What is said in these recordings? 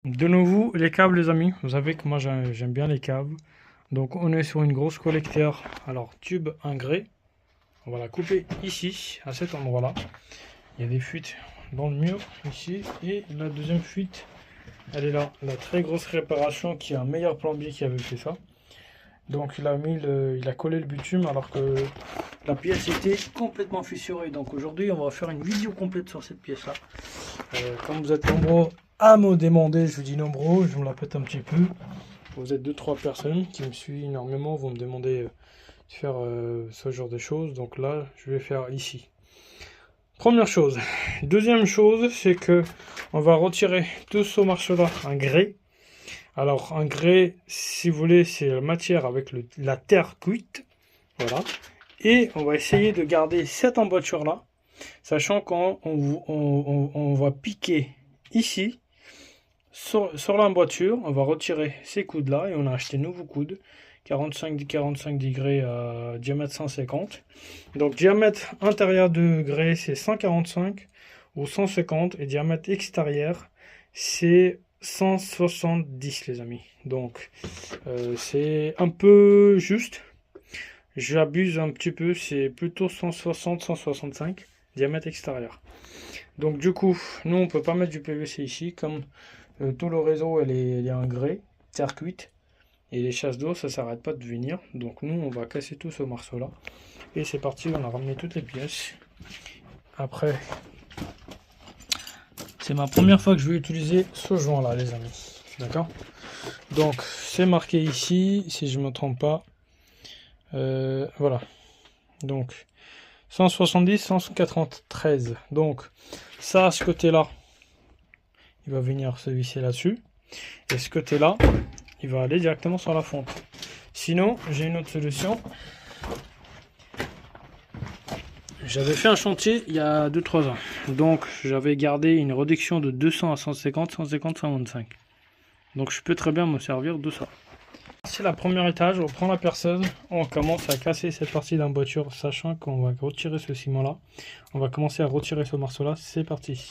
De nouveau, les câbles, les amis. Vous savez que moi, j'aime bien les câbles. Donc, on est sur une grosse collecteur. Alors, tube engrais. On va la couper ici, à cet endroit-là. Il y a des fuites dans le mur, ici. Et la deuxième fuite, elle est là. La très grosse réparation qui est un meilleur plombier qui avait fait ça. Donc, il a collé le bitume alors que la pièce était complètement fissurée. Donc, aujourd'hui, on va faire une vidéo complète sur cette pièce-là. Comme vous êtes nombreux à me demander, je vous dis nombreux, je me la pète un petit peu. Vous êtes 2-3 personnes qui me suivent énormément, vous me demandez de faire ce genre de choses. Donc là, je vais faire ici. Première chose. Deuxième chose, c'est que on va retirer tout ce morceau-là en grès. Alors, en grès, si vous voulez, c'est la matière avec la terre cuite. Voilà. Et on va essayer de garder cette emboîture-là, sachant qu'on va piquer ici. Sur l'emboîture, on va retirer ces coudes-là et on a acheté de nouveaux coudes. 45 degrés à diamètre 150. Donc diamètre intérieur de grès c'est 145 ou 150 et diamètre extérieur c'est 170 les amis. Donc c'est un peu juste. J'abuse un petit peu, c'est plutôt 160-165 diamètre extérieur. Donc du coup, nous on peut pas mettre du PVC ici comme tout le réseau elle est en grès, terre cuite. Et les chasses d'eau, ça s'arrête pas de venir. Donc nous, on va casser tout ce morceau-là. Et c'est parti, on a ramené toutes les pièces. Après, c'est ma première fois que je vais utiliser ce joint-là, les amis. D'accord? Donc, c'est marqué ici, si je ne me trompe pas. Voilà. Donc, 170, 193. Donc, ça, à ce côté-là, il va venir se visser là-dessus. Et ce côté-là, il va aller directement sur la fonte. Sinon, j'ai une autre solution. J'avais fait un chantier il y a 2-3 ans. Donc, j'avais gardé une réduction de 200 à 150, 150, 125. Donc, je peux très bien me servir de ça. C'est la première étage, on prend la perceuse, on commence à casser cette partie d'emboîture, sachant qu'on va retirer ce ciment-là. On va commencer à retirer ce morceau-là. C'est parti.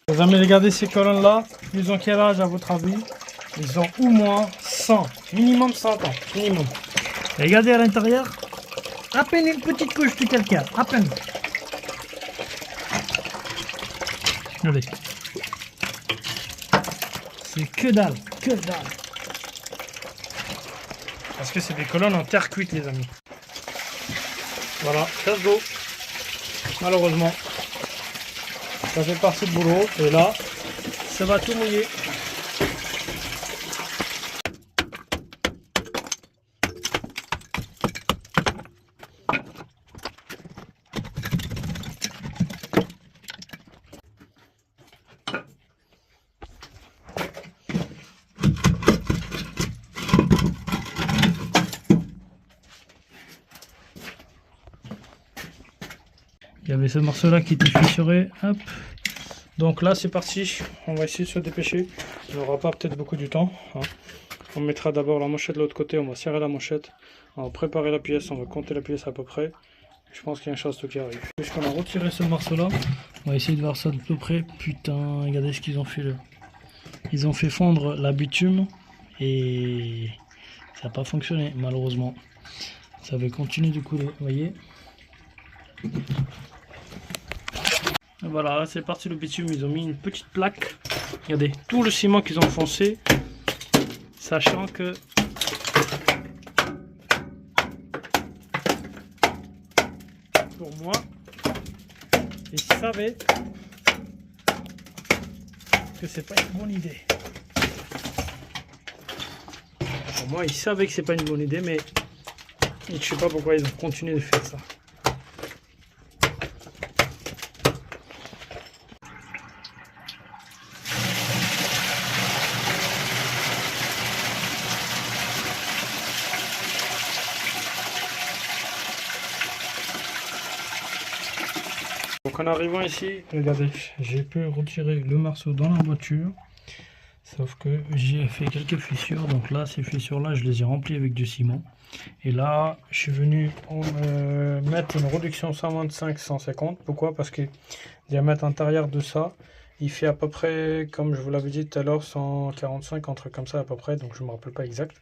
Vous avez regardé ces colonnes là, ils ont quel âge à votre avis? Ils ont au moins 100, minimum 100 ans, minimum. Regardez à l'intérieur, à peine une petite couche de calcaire, à peine. Regardez. C'est que dalle, que dalle. Parce que c'est des colonnes en terre cuite les amis. Voilà, chasse d'eau, malheureusement. Ça fait partie du boulot et là, ça va tout mouiller. Il y avait ce morceau là qui était fissuré, hop. Donc là c'est parti, on va essayer de se dépêcher. On n'aura pas peut-être beaucoup du temps. Hein. On mettra d'abord la manchette de l'autre côté, on va serrer la manchette, on va préparer la pièce, on va compter la pièce à peu près. Je pense qu'il y a un chasse-d'eau qui arrive. Puisqu'on a retiré ce morceau là, on va essayer de voir ça de peu près. Putain, regardez ce qu'ils ont fait là. Ils ont fait fondre la bitume et ça n'a pas fonctionné malheureusement. Ça va continuer de couler, vous voyez. Voilà, c'est parti le bitume, ils ont mis une petite plaque. Regardez, tout le ciment qu'ils ont foncé, sachant que pour moi, ils savaient que c'est pas une bonne idée. Alors moi, ils savaient que c'est pas une bonne idée, mais je sais pas pourquoi ils ont continué de faire ça. Donc en arrivant ici, regardez, j'ai pu retirer le marceau dans la voiture. Sauf que j'ai fait quelques fissures, donc là ces fissures là je les ai remplies avec du ciment. Et là je suis venu mettre une réduction 125-150. Pourquoi? Parce que le diamètre intérieur de ça il fait à peu près, comme je vous l'avais dit tout à l'heure, 145, un truc comme ça à peu près, donc je me rappelle pas exact.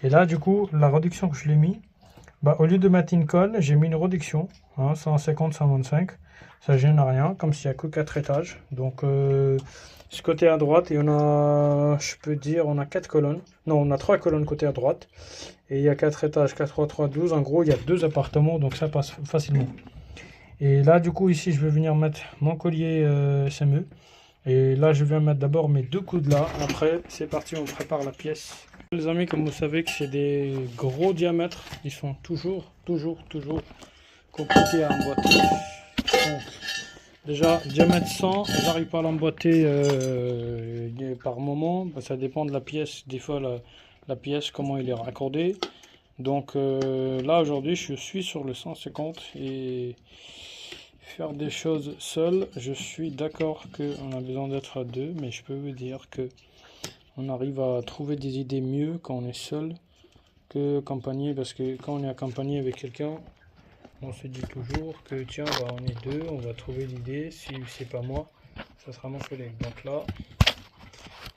Et là du coup la réduction que je l'ai mis, bah, au lieu de mettre une colle, j'ai mis une réduction, hein, 150-125. Ça gêne rien, comme s'il n'y a que 4 étages. Donc ce côté à droite, et on a, je peux dire, on a 4 colonnes. Non, on a 3 colonnes côté à droite. Et il y a 4 étages, 4 3 3 12. En gros, il y a 2 appartements, donc ça passe facilement. Et là, du coup, ici, je vais venir mettre mon collier SME. Et là, je viens mettre d'abord mes 2 coudes là. Après, c'est parti, on prépare la pièce. Les amis, comme vous savez que c'est des gros diamètres, ils sont toujours compliqués à emboîter. Donc, déjà, diamètre 100, j'arrive pas à l'emboîter par moment. Ça dépend de la pièce. Des fois, la pièce, comment il est raccordé. Donc là, aujourd'hui, je suis sur le 150 et faire des choses seul. Je suis d'accord qu'on a besoin d'être à deux, mais je peux vous dire que on arrive à trouver des idées mieux quand on est seul que accompagné, parce que quand on est accompagné avec quelqu'un, on se dit toujours que tiens, bah, on est deux, on va trouver l'idée, si c'est pas moi, ça sera mon collègue. Donc là,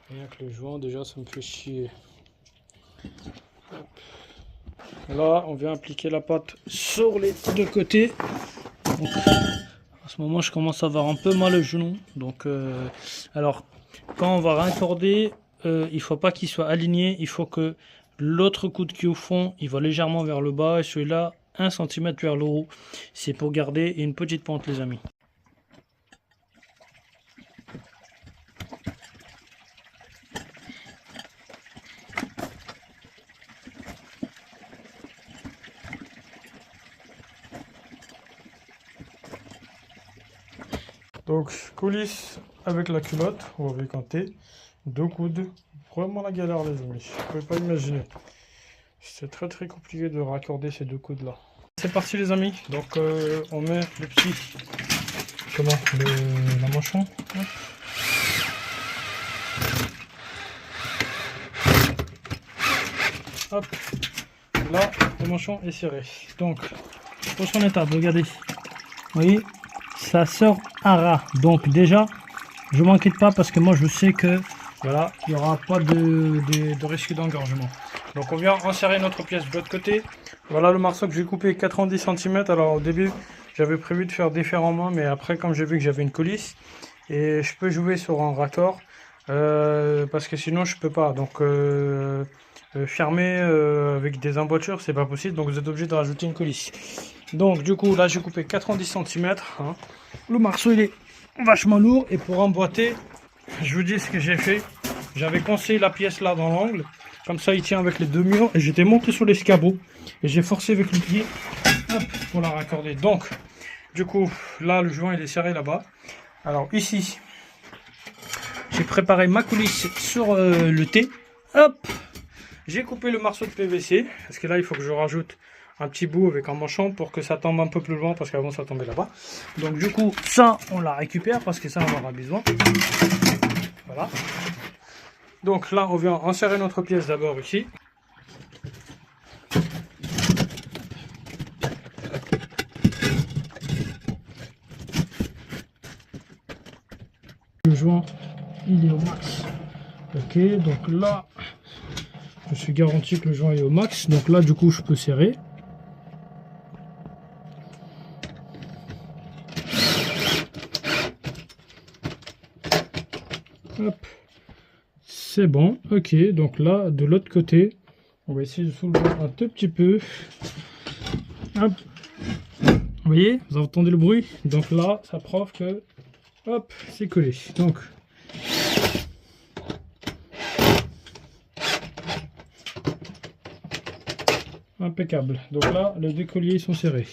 rien que le joint, déjà ça me fait chier. Hop. Là, on vient appliquer la pâte sur les deux côtés. Donc, à ce moment, je commence à avoir un peu mal au genou. Donc, alors, quand on va raccorder, il faut pas qu'il soit aligné. Il faut que l'autre coude qui est au fond, il va légèrement vers le bas et celui-là 1 cm vers le haut. C'est pour garder une petite pente, les amis. Donc, coulisse avec la culotte ou avec un T, 2 coudes. Vraiment la galère, les amis. Vous pouvez pas imaginer. C'est très compliqué de raccorder ces deux coudes là. C'est parti, les amis. Donc, on met le petit. Comment la manchon. Hop. Là, le manchon est serré. Donc, pour son étape, regardez. Vous voyez, ça sort à ras. Donc déjà, je m'inquiète pas parce que moi je sais que voilà, il n'y aura pas de risque d'engorgement. Donc on vient insérer notre pièce de l'autre côté. Voilà le marceau que j'ai coupé 90 cm. Alors au début, j'avais prévu de faire des fers en main, mais après comme j'ai vu que j'avais une coulisse et je peux jouer sur un raccord parce que sinon je peux pas. Donc fermer avec des emboîtures, c'est pas possible. Donc vous êtes obligé de rajouter une coulisse. Donc du coup là j'ai coupé 90 cm, hein. Le marceau il est vachement lourd et pour emboîter, je vous dis ce que j'ai fait. J'avais coincé la pièce là dans l'angle, comme ça il tient avec les deux murs, et j'étais monté sur l'escabeau et j'ai forcé avec le pied, hop, pour la raccorder. Donc du coup là le joint il est serré là-bas. Alors ici j'ai préparé ma coulisse sur le T, hop, j'ai coupé le marceau de PVC parce que là il faut que je rajoute un petit bout avec un manchon pour que ça tombe un peu plus loin parce qu'avant ça tombait là-bas. Donc du coup ça on la récupère parce que ça on aura besoin. Voilà. Donc là on vient insérer notre pièce d'abord ici. Le joint il est au max. Ok, donc là je suis garanti que le joint est au max. Donc là du coup je peux serrer. Hop, c'est bon. Ok, donc là de l'autre côté on va essayer de soulever un tout petit peu. Hop, vous voyez, vous entendez le bruit. Donc là ça prouve que hop, c'est collé. Donc Impeccable. Donc là, les deux colliers sont serrés.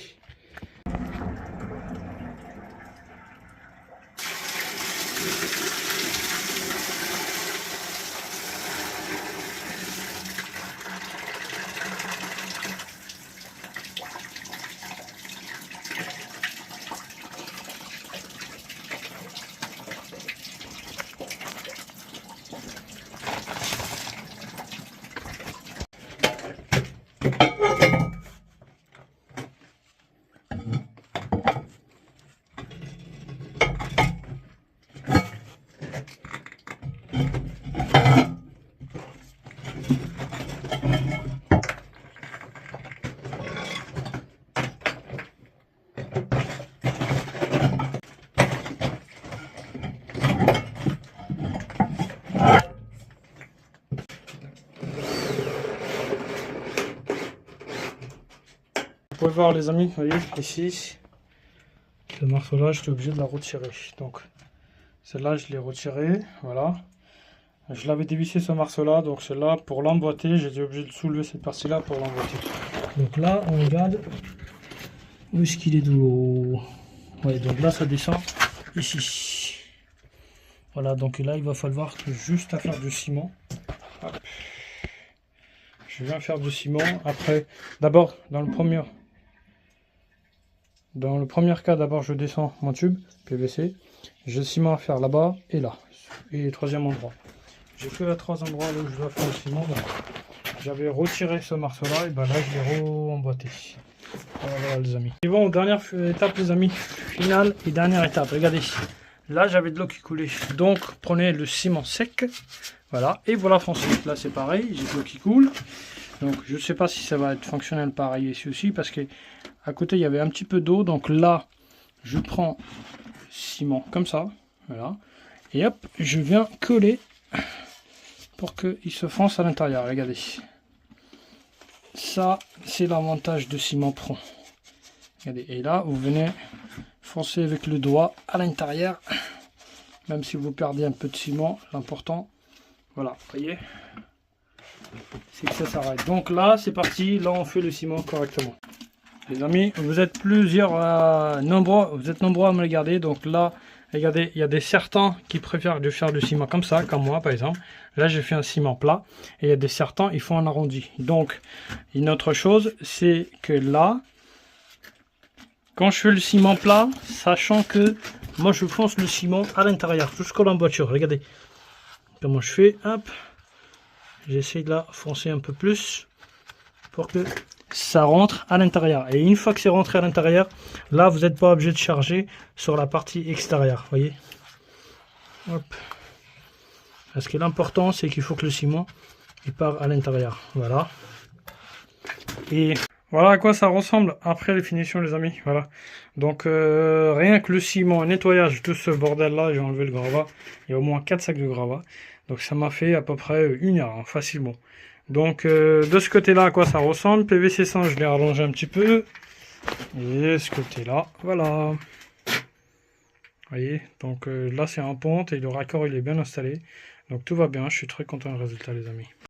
Vous pouvez voir les amis, vous voyez ici, le morceau là, j'étais obligé de la retirer. Donc celle-là, je l'ai retirée, voilà. Je l'avais dévissé ce morceau là, donc celle-là, pour l'emboîter, j'étais obligé de soulever cette partie-là pour l'emboîter. Donc là, on regarde où est-ce qu'il est de l'eau. Ouais, donc là, ça descend ici. Voilà, donc là, il va falloir juste à faire du ciment. Hop. Je viens faire du ciment. Après, d'abord, dans le premier cas, d'abord, je descends mon tube PVC. J'ai le ciment à faire là-bas et là. Et le troisième endroit. J'ai que à trois endroits là où je dois faire le ciment. J'avais retiré ce morceau-là et ben là, je l'ai re-emboîté. Voilà les amis. Et bon, dernière étape les amis. Finale et dernière étape. Regardez. Là, j'avais de l'eau qui coulait. Donc, prenez le ciment sec. Voilà. Et voilà foncez. Là, c'est pareil. J'ai de l'eau qui coule. Donc, je ne sais pas si ça va être fonctionnel pareil ici aussi. Parce que à côté, il y avait un petit peu d'eau. Donc là, je prends le ciment comme ça. Voilà. Et hop, je viens coller pour qu'il se fonce à l'intérieur. Regardez. Ça, c'est l'avantage de ciment Pro. Regardez. Et là, vous venez foncer avec le doigt à l'intérieur. Même si vous perdez un peu de ciment, l'important, voilà, voyez, c'est que ça s'arrête. Donc là, c'est parti. Là, on fait le ciment correctement. Les amis, vous êtes nombreux à me regarder. Donc là, regardez, il y a des certains qui préfèrent de faire du ciment comme ça, comme moi par exemple. Là, j'ai fait un ciment plat. Et il y a des certains, ils font un arrondi. Donc, une autre chose, c'est que là, quand je fais le ciment plat, sachant que moi, je fonce le ciment à l'intérieur, jusqu'à l'emboîture. Regardez comment je fais. Hop, j'essaie de la foncer un peu plus pour que ça rentre à l'intérieur. Et une fois que c'est rentré à l'intérieur, là, vous n'êtes pas obligé de charger sur la partie extérieure. Voyez. Hop. Parce que l'important, c'est qu'il faut que le ciment il part à l'intérieur. Voilà. Et voilà à quoi ça ressemble après les finitions les amis. Voilà. Donc rien que le ciment, un nettoyage de ce bordel là, j'ai enlevé le gravat. Il y a au moins 4 sacs de gravat. Donc ça m'a fait à peu près 1 heure, hein, facilement. Donc de ce côté là à quoi ça ressemble. PVC 100 je l'ai rallongé un petit peu. Et ce côté là, voilà. Vous voyez, donc là c'est en pente et le raccord il est bien installé. Donc tout va bien, je suis très content du résultat les amis.